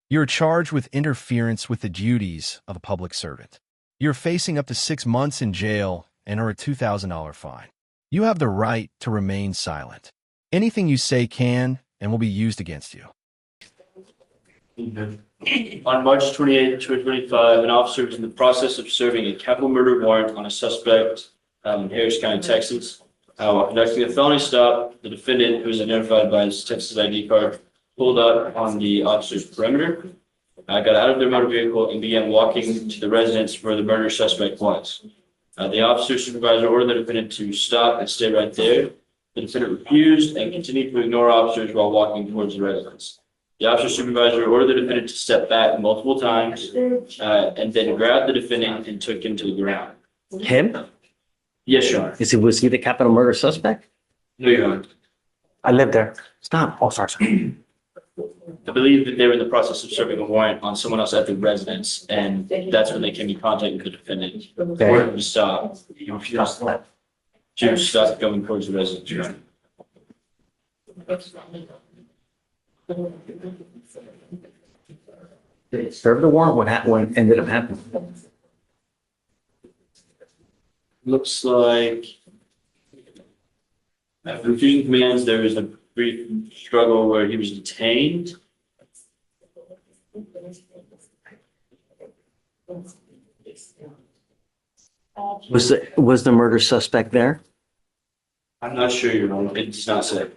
You're charged with interference with the duties of a public servant. You're facing up to 6 months in jail and or a $2,000 fine. You have the right to remain silent. Anything you say can and will be used against you. On March 28, 2025, an officer was in the process of serving a capital murder warrant on a suspect in Harris County, Texas. While conducting a felony stop, the defendant, who was identified by his Texas ID card, pulled up on the officer's perimeter, got out of their motor vehicle, and began walking to the residence where the murder suspect was. The officer's supervisor ordered the defendant to stop and stay right there. The defendant refused and continued to ignore officers while walking towards the residence. The officer supervisor ordered the defendant to step back multiple times and then grabbed the defendant and took him to the ground. Him? Yes, Your Honor. Was he the capital murder suspect? No, Your Honor. I live there. Stop. Oh, sorry. I believe that they were in the process of serving a warrant on someone else at the residence, and that's when they came in contact with the defendant. Ordered him to stop. He refused to stop going towards the residence, Your Honor. Did it serve the warrant? What ended up happening? Looks like after refusing commands, there was a brief struggle where he was detained. Was the murder suspect there? I'm not sure, Your Honor. It does not say.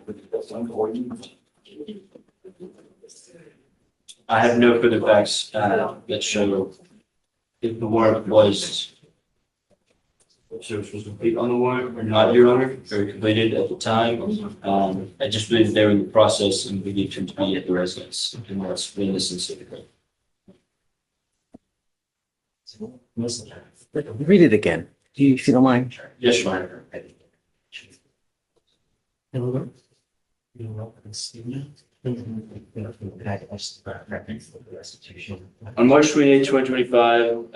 I have no further facts that show if the warrant was complete on the warrant or not, Your Honor, or completed at the time. I just believe they were in the process and believed him to be at the residence, and that's when this incident occurred. Read it again, if you don't mind. Yes, Your Honor. On March 28, 2025,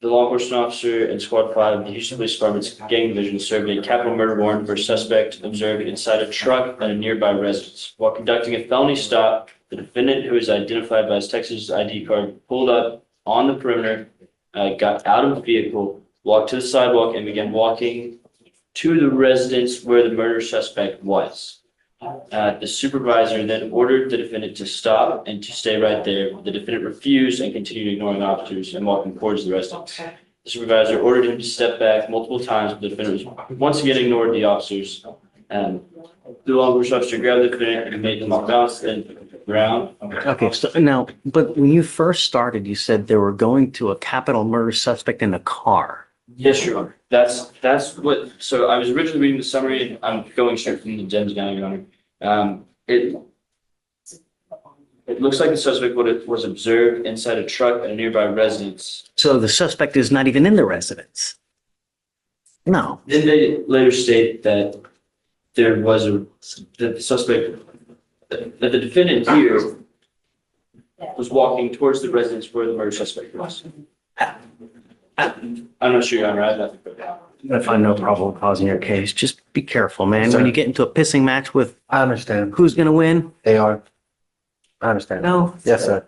the law enforcement officer and Squad 5 of the Houston Police Department's gang division served a capital murder warrant for a suspect observed inside a truck at a nearby residence. While conducting a felony stop, the defendant, who is identified by his Texas ID card, pulled up on the perimeter, got out of the vehicle, walked to the sidewalk, and began walking to the residence where the murder suspect was. The supervisor then ordered the defendant to stop and to stay right there. The defendant refused and continued ignoring officers and walking towards the residence. The supervisor ordered him to step back multiple times, but the defendant was once again ignored the officers. The law enforcement officer grabbed the defendant and made him off balance and the ground. Okay, so now, but when you first started, you said they were going to a capital murder suspect in a car. Yes, Your Honor. That's what. So I was originally reading the summary. I'm going straight from the gems now, Your Honor. It looks like the suspect was observed inside a truck at a nearby residence. So the suspect is not even in the residence. No. Then they later state that there was that the suspect, that the defendant here was walking towards the residence where the murder suspect was. I'm not sure, Your Honor. I have nothing further. I find no probable cause in your case. Just be careful, man. When you get into a pissing match with I understand. who's going to win. They are. I understand. No. Yes, sir.